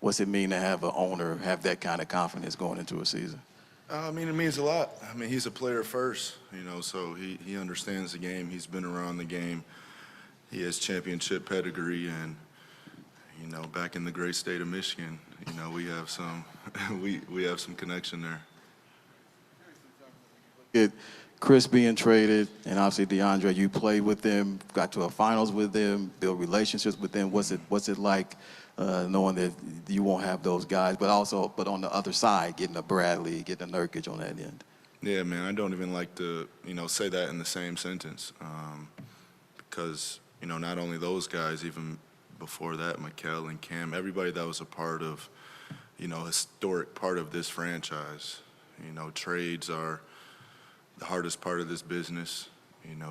what's it mean to have an owner have that kind of confidence going into a season? I mean, it means a lot. I mean, he's a player first, so he understands the game. He's been around the game. He has championship pedigree, and back in the great state of Michigan, we have some we have some connection there. Chris being traded, and obviously DeAndre, you played with them, got to a finals with them, built relationships with them. What's it like knowing that you won't have those guys, but on the other side, getting a Bradley, getting a Nurkic on that end? Yeah, man, I don't even like to say that in the same sentence because not only those guys, even before that, Mikal and Cam, everybody that was a part of historic part of this franchise. Trades are the hardest part of this business,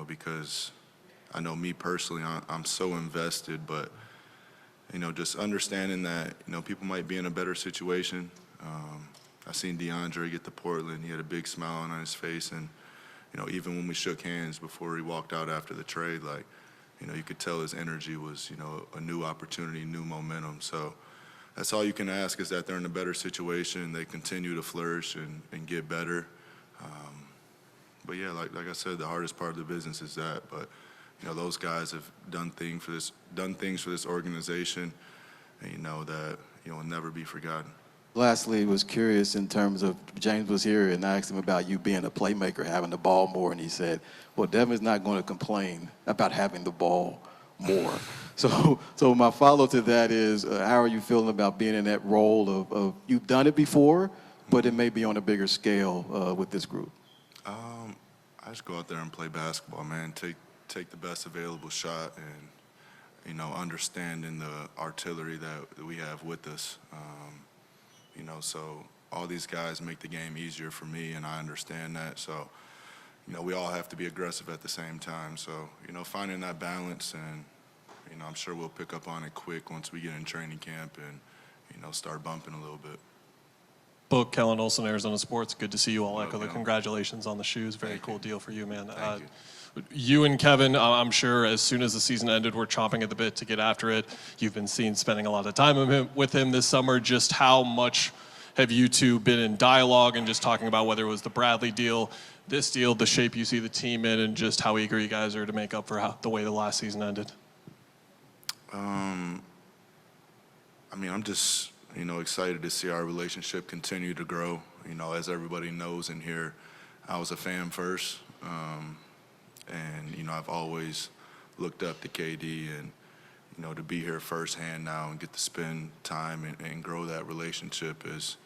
because I know me personally, I'm so invested, but, just understanding that, people might be in a better situation. I seen DeAndre get to Portland. He had a big smile on his face, and, even when we shook hands before he walked out after the trade, you could tell his energy was, a new opportunity, new momentum. So that's all you can ask is that they're in a better situation, they continue to flourish and get better. But yeah, like I said, the hardest part of the business is that. But those guys have done things for this organization, and that will never be forgotten. Lastly, was curious in terms of James was here, and I asked him about you being a playmaker, having the ball more, and he said, "Well, Devin's not going to complain about having the ball more." So my follow to that is, how are you feeling about being in that role of you've done it before, but it may be on a bigger scale with this group? I just go out there and play basketball, man. Take the best available shot, and understanding the artillery that we have with us. So all these guys make the game easier for me, and I understand that. So we all have to be aggressive at the same time. So finding that balance, and I'm sure we'll pick up on it quick once we get in training camp and start bumping a little bit. Book, Kellen Olson, Arizona Sports. Good to see you all echo the congratulations on the shoes. Very Thank cool you. deal for you, man. Thank you. You and Kevin, I'm sure as soon as the season ended, were chomping at the bit to get after it. You've been seen spending a lot of time with him this summer. Just how much have you two been in dialogue and just talking about whether it was the Bradley deal, this deal, the shape you see the team in, and just how eager you guys are to make up for the way the last season ended? I'm just excited to see our relationship continue to grow. As everybody knows in here, I was a fan first, and I've always looked up to KD, and to be here firsthand now and get to spend time and grow that relationship is,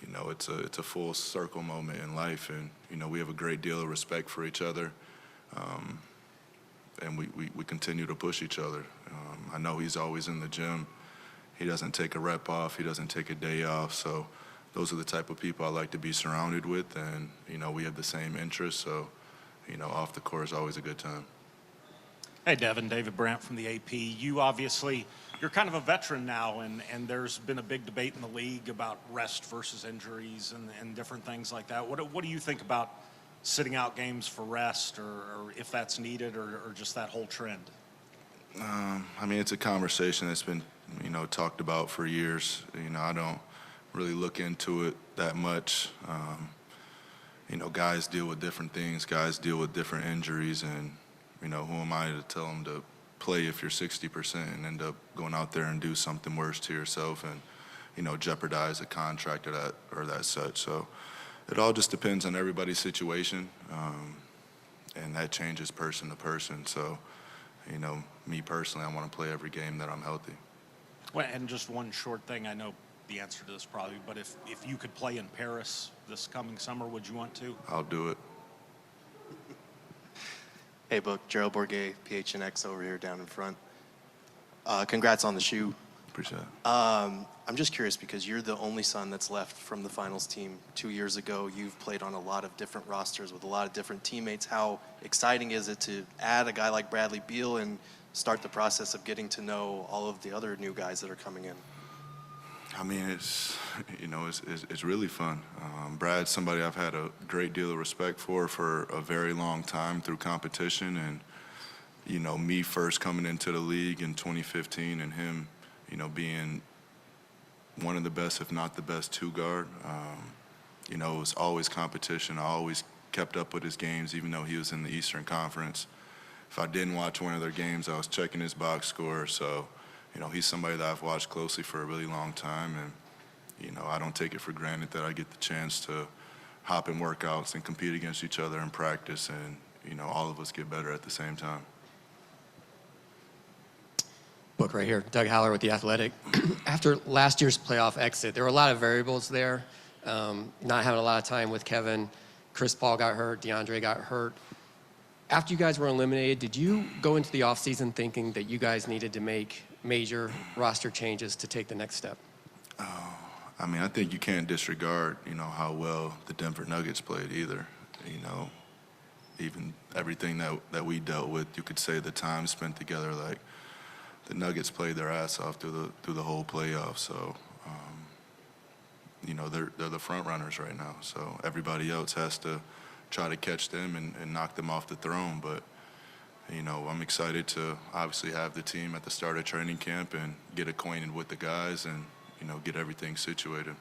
it's a full circle moment in life, and we have a great deal of respect for each other, and we continue to push each other. I know he's always in the gym. He doesn't take a rep off. He doesn't take a day off. So those are the type of people I like to be surrounded with. And, we have the same interests. So, off the court is always a good time. Hey, Devin, David Brandt from the AP. You're kind of a veteran now, and there's been a big debate in the league about rest versus injuries and different things like that. What do you think about sitting out games for rest, or if that's needed, or just that whole trend? It's a conversation that's been, talked about for years. I don't really look into it that much. Guys deal with different things. Guys deal with different injuries, and, who am I to tell them to play if you're 60% and end up going out there and do something worse to yourself and, jeopardize a contract or that such. So it all just depends on everybody's situation, and that changes person to person. So, me personally, I want to play every game that I'm healthy. Well, and just one short thing, I know the answer to this probably, but if you could play in Paris this coming summer, would you want to? I'll do it. Hey, Book, Gerald Bourguet, PHNX over here down in front. Congrats on the shoe. Appreciate it. I'm just curious because you're the only son that's left from the finals team 2 years ago. You've played on a lot of different rosters with a lot of different teammates. How exciting is it to add a guy like Bradley Beal and start the process of getting to know all of the other new guys that are coming in? It's really fun. Brad's somebody I've had a great deal of respect for a very long time through competition, and me first coming into the league in 2015 and him being one of the best, if not the best, two-guard. You know, it was always competition. I always kept up with his games, even though he was in the Eastern Conference. If I didn't watch one of their games, I was checking his box score. So, you know, he's somebody that I've watched closely for a really long time. And, you know, I don't take it for granted that I get the chance to hop in workouts and compete against each other in practice. And, you know, all of us get better at the same time. Book right here, Doug Haller with The Athletic. After last year's playoff exit, there were a lot of variables there. Not having a lot of time with Kevin. Chris Paul got hurt. DeAndre got hurt. After you guys were eliminated, did you go into the offseason thinking that you guys needed to make major roster changes to take the next step? I mean, I think you can't disregard, you know, how well the Denver Nuggets played either. You know, even everything that we dealt with, you could say the time spent together, like the Nuggets played their ass off through the whole playoffs. So, you know, they're the front runners right now. So everybody else has to try to catch them and knock them off the throne. But, you know, I'm excited to obviously have the team at the start of training camp and get acquainted with the guys and, you know, get everything situated.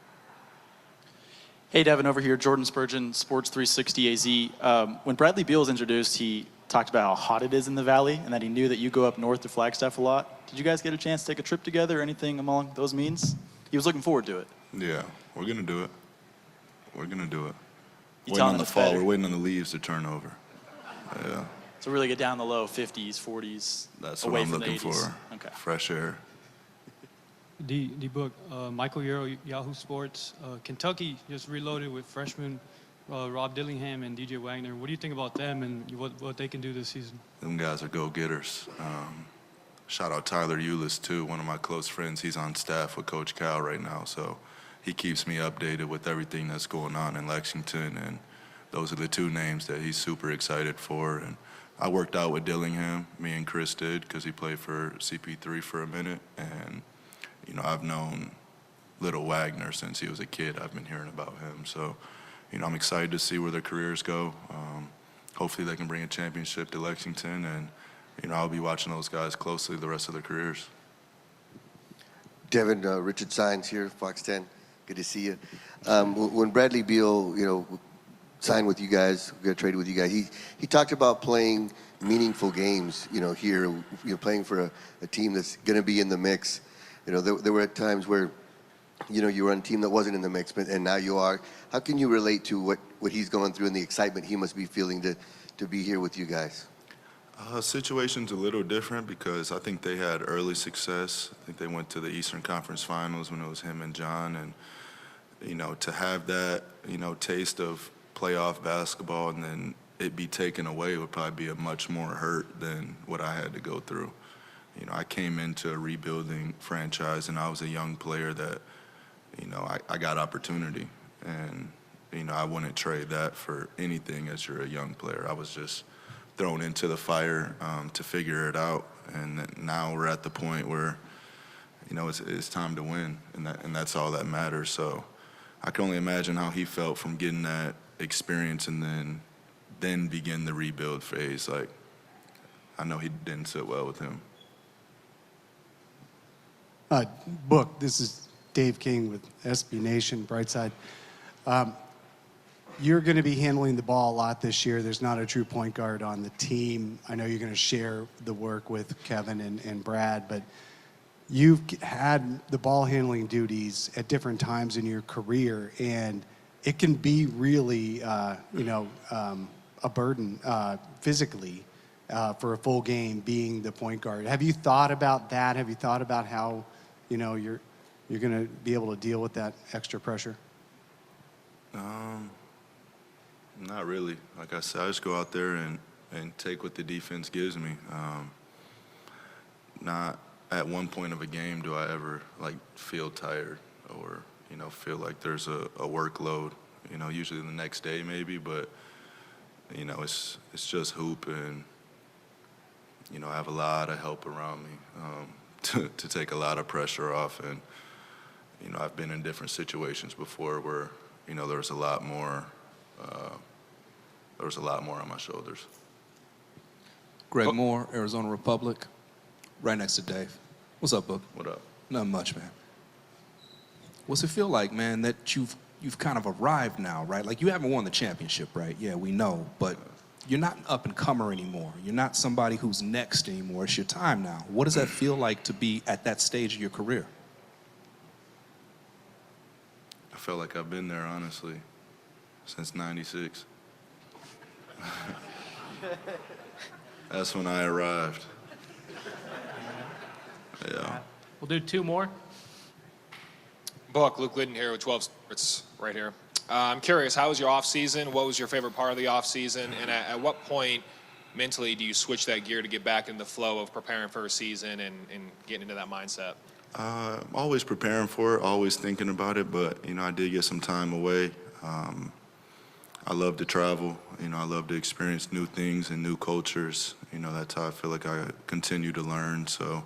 Hey, Devin, over here, Jordan Spurgeon, Sports 360 AZ. When Bradley Beal was introduced, he talked about how hot it is in the Valley and that he knew that you go up north to Flagstaff a lot. Did you guys get a chance to take a trip together or anything along those means? He was looking forward to it. Yeah, we're going to do it. We're going to do it. You Waiting telling on him the it's fall. better? We're waiting on the leaves to turn over. Yeah, So really get down the low 50s, 40s, that's away what I'm from looking the 80s. for. Okay. Fresh air. D-Book, Michael Yarrow, Yahoo Sports. Kentucky just reloaded with freshmen Rob Dillingham and DJ Wagner. What do you think about them and what they can do this season? Them guys are go-getters. Shout out Tyler Eulis, too, one of my close friends. He's on staff with Coach Cal right now, so he keeps me updated with everything that's going on in Lexington, and those are the two names that he's super excited for. And I worked out with Dillingham, me and Chris did, because he played for CP3 for a minute, and, you know, I've known Little Wagner since he was a kid. I've been hearing about him, so, you know, I'm excited to see where their careers go. Hopefully they can bring a championship to Lexington, and, you know, I'll be watching those guys closely the rest of their careers. Devin, Richard Sines here, Fox 10. Good to see you. When Bradley Beal, you know, signed with you guys, got traded with you guys, he talked about playing meaningful games, you know, here, you know, playing for a team that's going to be in the mix. You know, there were times where, you know, you were on a team that wasn't in the mix, and now you are. How can you relate to what he's going through and the excitement he must be feeling to be here with you guys? Situation's a little different because I think they had early success. I think they went to the Eastern Conference Finals when it was him and John. And, you know, to have that, you know, taste of playoff basketball and then it be taken away would probably be a much more hurt than what I had to go through. You know, I came into a rebuilding franchise and I was a young player that, you know, I got opportunity. And, you know, I wouldn't trade that for anything as you're a young player. I was just thrown into the fire to figure it out, and now we're at the point where, you know, it's time to win, and that's all that matters. So I can only imagine how he felt from getting that experience and then begin the rebuild phase. Like, I know he didn't sit well with him. Book, this is Dave King with SB Nation, Brightside. You're going to be handling the ball a lot this year. There's not a true point guard on the team. I know you're going to share the work with Kevin and Brad, but you've had the ball handling duties at different times in your career, and it can be really, you know, a burden physically for a full game being the point guard. Have you thought about that? Have you thought about how, you know, you're going to be able to deal with that extra pressure? Not really. Like I said, I just go out there and take what the defense gives me. Not at one point of a game do I ever, like, feel tired or, you know, feel like there's a workload. You know, usually the next day maybe, but, you know, it's just hoop and, you know, I have a lot of help around me to take a lot of pressure off. And, you know, I've been in different situations before where, you know, there was a lot more on my shoulders. Greg Moore, Arizona Republic, right next to Dave. What's up, Book? What up? Nothing much, man. What's it feel like, man, that you've kind of arrived now, right? Like, you haven't won the championship, right? Yeah, we know, but you're not an up-and-comer anymore. You're not somebody who's next anymore. It's your time now. What does that feel like to be at that stage of your career? I feel like I've been there, honestly, since '96. That's when I arrived. Yeah. We'll do two more. Buck, Luke Liddon here with 12 Sports right here. I'm curious, how was your off season? What was your favorite part of the off season? And at what point mentally do you switch that gear to get back in the flow of preparing for a season and getting into that mindset? Always preparing for it, always thinking about it, but, I did get some time away. I love to travel. I love to experience new things and new cultures. That's how I feel like I continue to learn. So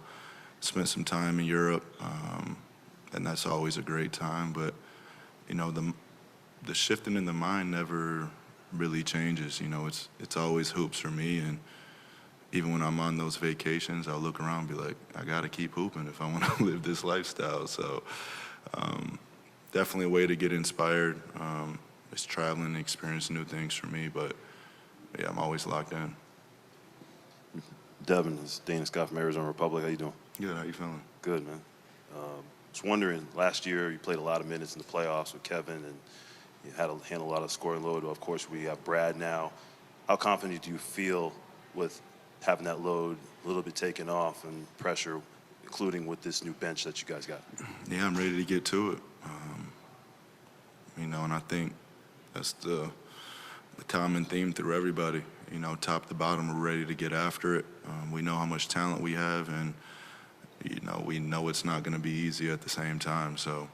spent some time in Europe, and that's always a great time. But, the shifting in the mind never really changes. It's always hoops for me. And even when I'm on those vacations, I'll look around and be like, I got to keep hooping if I want to live this lifestyle. So definitely a way to get inspired. It's traveling and experiencing new things for me. But, yeah, I'm always locked in. Devin, it's Dana Scott from Arizona Republic. How you doing? Good. How you feeling? Good, man. Just wondering, last year you played a lot of minutes in the playoffs with Kevin, and you had to handle a lot of scoring load. Of course, we have Brad now. How confident do you feel with having that load a little bit taken off and pressure, including with this new bench that you guys got? Yeah, I'm ready to get to it. And I think that's the common theme through everybody. Top to bottom, we're ready to get after it. We know how much talent we have, and we know it's not going to be easy at the same time. So,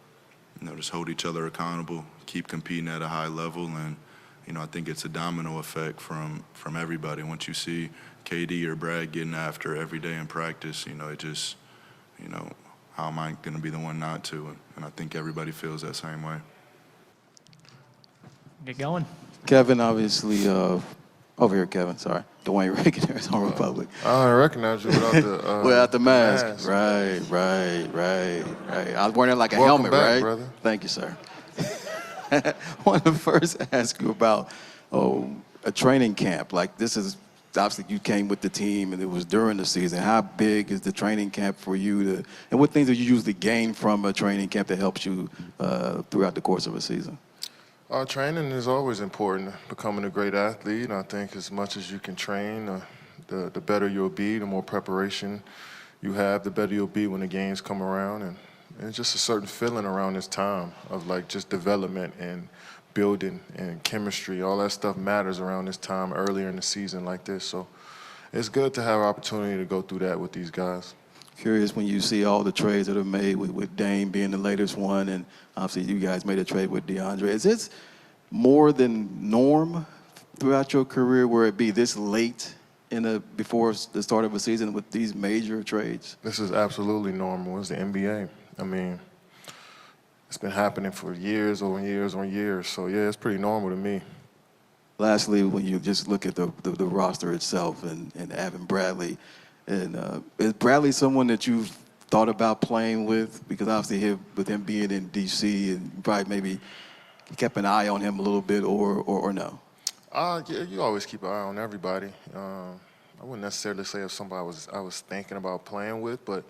just hold each other accountable, keep competing at a high level, and I think it's a domino effect from everybody. Once you see KD or Brad getting after every day in practice, it just, how am I going to be the one not to? And I think everybody feels that same way. Get going. Kevin, obviously, over here, Kevin, sorry. Dwayne Reagan, Arizona Republic. I don't recognize you without the without the mask. Right. I was wearing it like a Welcome helmet, back, right? brother. Thank you, sir. I want to first ask you about a training camp. Like, this is, obviously you came with the team and it was during the season. How big is the training camp for you and what things do you usually gain from a training camp that helps you throughout the course of a season? Training is always important. Becoming a great athlete, I think as much as you can train, the better you'll be, the more preparation you have, the better you'll be when the games come around. And it's just a certain feeling around this time of like just development and building and chemistry. All that stuff matters around this time earlier in the season like this. So it's good to have an opportunity to go through that with these guys. Curious when you see all the trades that are made with Dame being the latest one, and obviously you guys made a trade with DeAndre. Is this more than norm throughout your career where it be this late before the start of a season with these major trades? This is absolutely normal. It's the NBA. I mean, it's been happening for years on years on years. So, yeah, it's pretty normal to me. Lastly, when you just look at the roster itself and having Bradley, and is Bradley someone that you've thought about playing with? Because obviously with him being in D.C. and you probably maybe kept an eye on him a little bit or no? Yeah, you always keep an eye on everybody. I wouldn't necessarily say if somebody I was thinking about playing with, but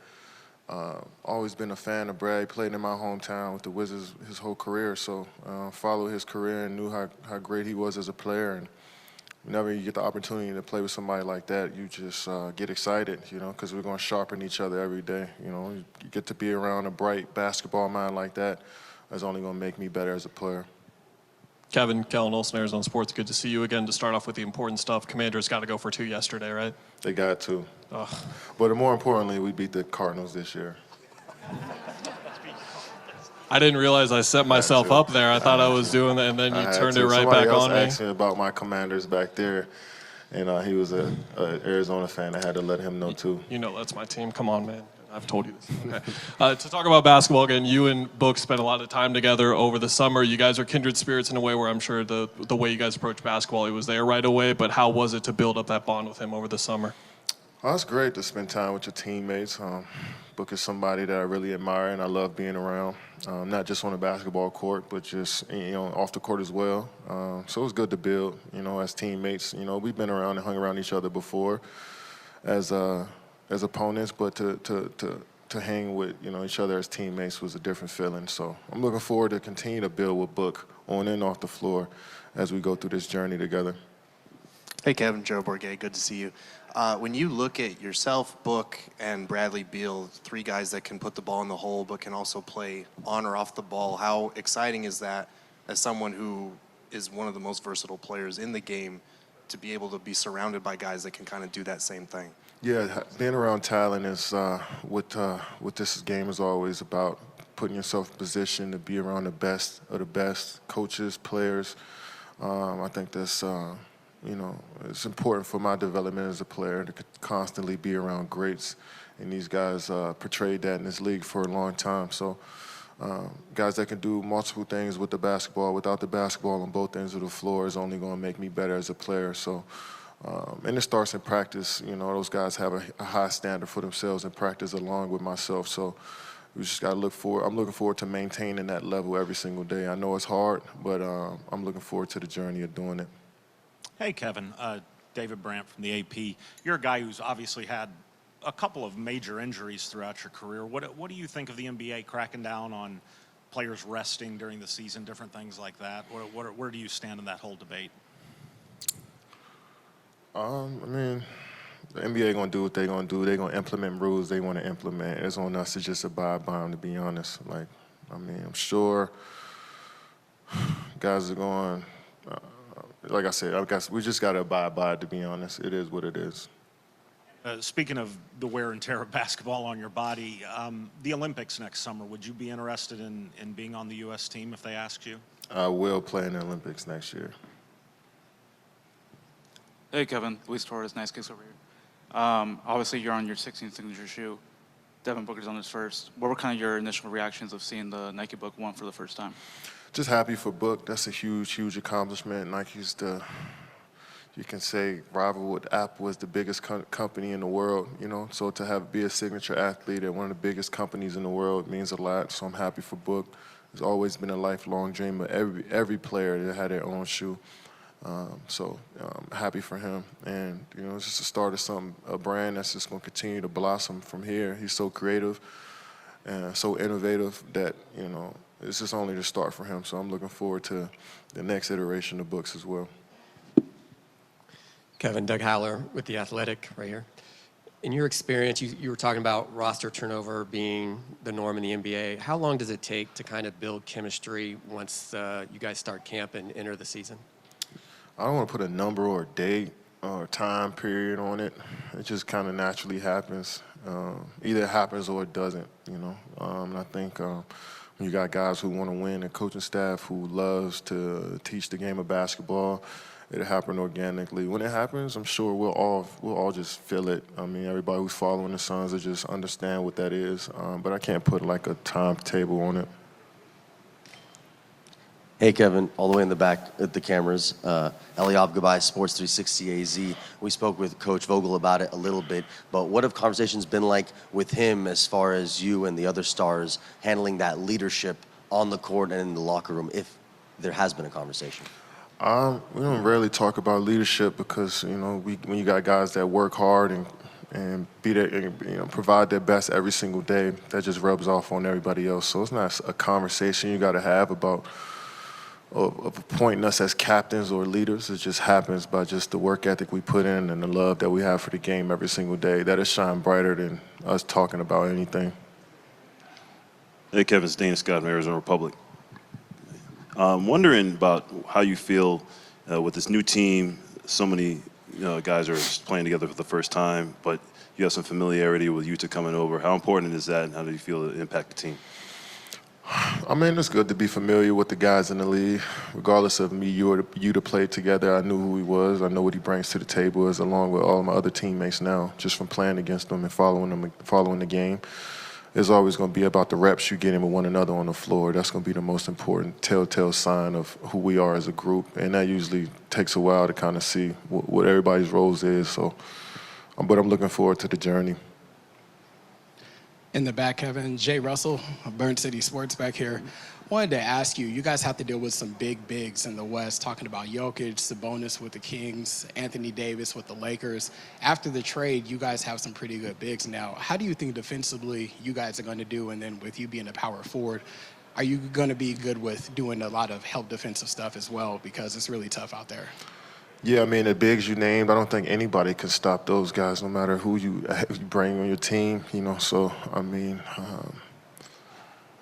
always been a fan of Brad. He played in my hometown with the Wizards his whole career, so followed his career and knew how great he was as a player. And whenever you get the opportunity to play with somebody like that, you just get excited, because we're going to sharpen each other every day. You get to be around a bright basketball mind like that. That's only going to make me better as a player. Kevin, Kellen Olson, Arizona Sports. Good to see you again. To start off with the important stuff, Commanders got to go for 2 yesterday, right? They got to. Ugh. But more importantly, we beat the Cardinals this year. I didn't realize I set myself up there. I thought I was doing that, and then you turned it right back on me. Somebody else asked me about my Commanders back there, and he was an Arizona fan. I had to let him know, too. You know that's my team. Come on, man. I've told you this. Okay. To talk about basketball again, you and Book spent a lot of time together over the summer. You guys are kindred spirits in a way where I'm sure the way you guys approach basketball, he was there right away. But how was it to build up that bond with him over the summer? Oh, it's great to spend time with your teammates. Booker's somebody that I really admire and I love being around, not just on the basketball court, but just off the court as well. So it was good to build, as teammates. We've been around and hung around each other before as opponents, but to hang with each other as teammates was a different feeling. So I'm looking forward to continue to build with Book on and off the floor as we go through this journey together. Hey, Kevin, Joe Bourget, good to see you. When you look at yourself, Book, and Bradley Beal, three guys that can put the ball in the hole but can also play on or off the ball, how exciting is that as someone who is one of the most versatile players in the game to be able to be surrounded by guys that can kind of do that same thing? Yeah, being around talent is what this game is always about, putting yourself in position to be around the best of the best coaches, players. I think that's it's important for my development as a player to constantly be around greats, and these guys portrayed that in this league for a long time. So guys that can do multiple things with the basketball, without the basketball on both ends of the floor is only going to make me better as a player. So, and it starts in practice. Those guys have a high standard for themselves in practice along with myself. So we just got to look forward. I'm looking forward to maintaining that level every single day. I know it's hard, but I'm looking forward to the journey of doing it. Hey, Kevin, David Brandt from the AP. You're a guy who's obviously had a couple of major injuries throughout your career. What do you think of the NBA cracking down on players resting during the season, different things like that? Where do you stand in that whole debate? I mean, the NBA going to do what they're going to do. They're going to implement rules they want to implement. It's on us to just abide by them, to be honest. I'm sure guys are going like I said, I guess we just got to abide by it, to be honest. It is what it is. Speaking of the wear and tear of basketball on your body, the Olympics next summer, would you be interested in being on the U.S. team if they asked you? I will play in the Olympics next year. Hey, Kevin. Luis Torres, Nice Kicks over here. Obviously, you're on your 16th signature shoe. Devin Booker's on his first. What were kind of your initial reactions of seeing the Nike Book 1 for the first time? Just happy for Book. That's a huge, huge accomplishment. Nike's you can say, rival with Apple is the biggest company in the world, So to be a signature athlete at one of the biggest companies in the world means a lot. So I'm happy for Book. It's always been a lifelong dream of every player that had their own shoe. So I'm happy for him. And, it's just the start of a brand that's just going to continue to blossom from here. He's so creative and so innovative that, it's just only the start for him. So I'm looking forward to the next iteration of Books as well. Kevin, Doug Haller with The Athletic right here. In your experience, you were talking about roster turnover being the norm in the NBA. How long does it take to kind of build chemistry once you guys start camp and enter the season? I don't want to put a number or a date or a time period on it. It just kind of naturally happens. Either it happens or it doesn't, And I think when you got guys who want to win, a coaching staff who loves to teach the game of basketball, it'll happen organically. When it happens, I'm sure we'll all just feel it. I mean, everybody who's following the Suns will just understand what that is. But I can't put like a timetable on it. Hey, Kevin, all the way in the back at the cameras. Eliav Gabay, Sports 360 AZ. We spoke with Coach Vogel about it a little bit, but what have conversations been like with him as far as you and the other stars handling that leadership on the court and in the locker room, if there has been a conversation? We don't rarely talk about leadership because, when you got guys that work hard and be there, provide their best every single day, that just rubs off on everybody else. So it's not a conversation you got to have about of appointing us as captains or leaders. It just happens by just the work ethic we put in and the love that we have for the game every single day. That is shine brighter than us talking about anything. Hey, Kevin, it's Dana Scott from Arizona Republic. I'm wondering about how you feel with this new team. So many guys are playing together for the first time, but you have some familiarity with Utah coming over. How important is that, and how do you feel it impact the team? I mean, it's good to be familiar with the guys in the league. Regardless of me, you to play together, I knew who he was. I know what he brings to the table, as along with all of my other teammates now, just from playing against them and following the game. It's always going to be about the reps you get in with one another on the floor. That's going to be the most important telltale sign of who we are as a group. And that usually takes a while to kind of see what everybody's roles is. So but I'm looking forward to the journey. In the back, Kevin, Jay Russell of Burn City Sports back here. Wanted to ask you, you guys have to deal with some big bigs in the West, talking about Jokic, Sabonis with the Kings, Anthony Davis with the Lakers. After the trade, you guys have some pretty good bigs now. How do you think defensively you guys are going to do? And then with you being a power forward, are you going to be good with doing a lot of help defensive stuff as well? Because it's really tough out there. Yeah, I mean, the bigs you named, I don't think anybody can stop those guys, no matter who you bring on your team, you know. So, I mean,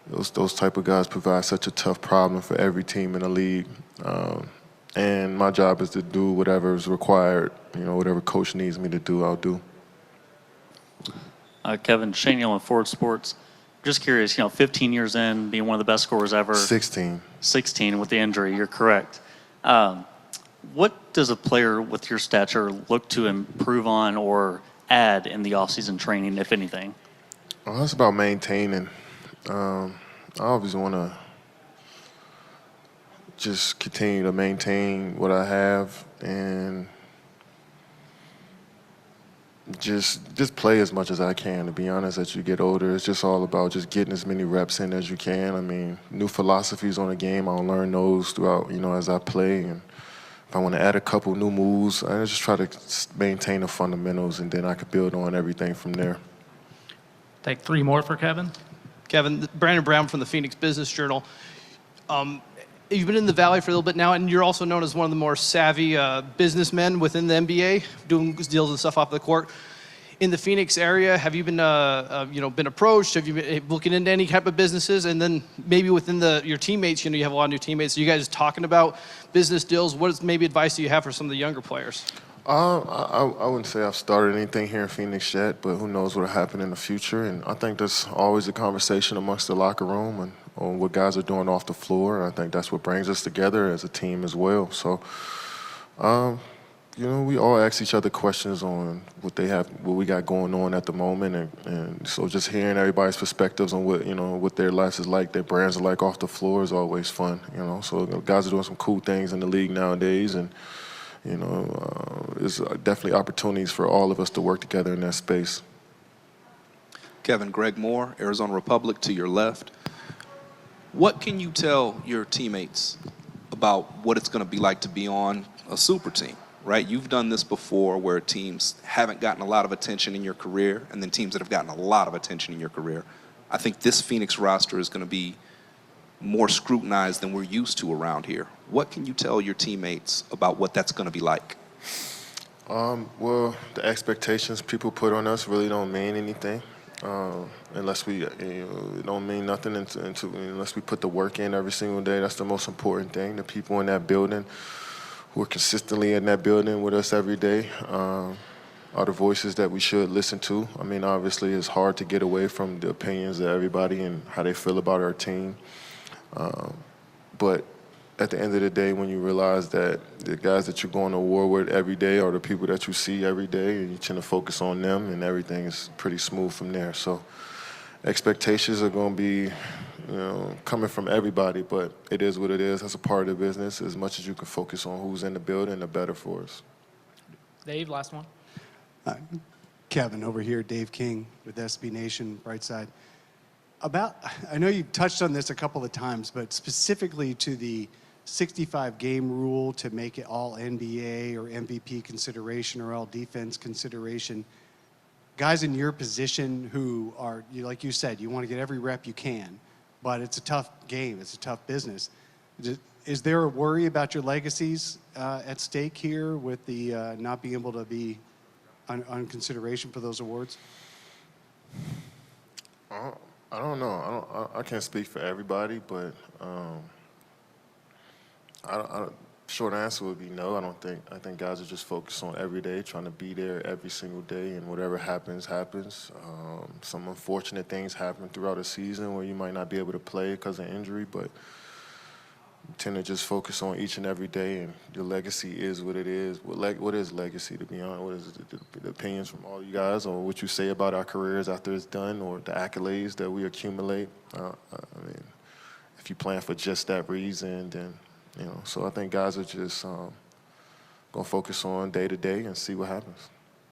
those type of guys provide such a tough problem for every team in the league. And my job is to do whatever is required, you know, whatever coach needs me to do, I'll do. Kevin, Shane Yellen, Ford Sports. Just curious, 15 years in, being one of the best scorers ever. 16. 16 with the injury, you're correct. What does a player with your stature look to improve on or add in the offseason training, if anything? Well, it's about maintaining. I always want to just continue to maintain what I have and just play as much as I can, to be honest. As you get older, it's just all about just getting as many reps in as you can. I mean, new philosophies on the game, I'll learn those throughout, as I play. And if I want to add a couple new moves, I just try to maintain the fundamentals, and then I can build on everything from there. Take 3 more for Kevin. Kevin, Brandon Brown from the Phoenix Business Journal. You've been in the Valley for a little bit now, and you're also known as one of the more savvy businessmen within the NBA, doing deals and stuff off the court. In the Phoenix area, have you been, been approached? Have you been looking into any type of businesses? And then maybe within your teammates, you have a lot of new teammates. Are you guys talking about business deals? What maybe advice do you have for some of the younger players? I wouldn't say I've started anything here in Phoenix yet, but who knows what will happen in the future. And I think there's always a conversation amongst the locker room and on what guys are doing off the floor. And I think that's what brings us together as a team as well. So, we all ask each other questions on what we got going on at the moment. And so just hearing everybody's perspectives on what their lives is like, their brands are like off the floor is always fun, So guys are doing some cool things in the league nowadays. And there's definitely opportunities for all of us to work together in that space. Kevin, Greg Moore, Arizona Republic, to your left. What can you tell your teammates about what it's going to be like to be on a super team, right? You've done this before where teams haven't gotten a lot of attention in your career and then teams that have gotten a lot of attention in your career. I think this Phoenix roster is going to be more scrutinized than we're used to around here. What can you tell your teammates about what that's going to be like? Well, the expectations people put on us really don't mean anything unless we, it don't mean nothing unless we put the work in every single day. That's the most important thing. The people in that building who are consistently in that building with us every day are the voices that we should listen to. I mean, obviously, it's hard to get away from the opinions of everybody and how they feel about our team. But at the end of the day, when you realize that the guys that you're going to war with every day are the people that you see every day, and you tend to focus on them, and everything is pretty smooth from there. So expectations are going to be, coming from everybody, but it is what it is. That's a part of the business. As much as you can focus on who's in the building, the better for us. Dave, last one. Kevin, over here, Dave King with SB Nation, Brightside. I know you touched on this a couple of times, but specifically to the 65-game rule to make it all NBA or MVP consideration or all defense consideration. Guys in your position who are, like you said, you want to get every rep you can, but it's a tough game. It's a tough business. Is there a worry about your legacies at stake here with the not being able to be on consideration for those awards? I don't know. I can't speak for everybody, but short answer would be no. I think guys are just focused on every day, trying to be there every single day, and whatever happens, happens. Some unfortunate things happen throughout a season where you might not be able to play because of injury, but you tend to just focus on each and every day, and your legacy is what it is. What is legacy, to be honest? What is the opinions from all you guys on what you say about our careers after it's done, or the accolades that we accumulate? I mean, if you plan for just that reason, then, so I think guys are just going to focus on day to day and see what happens.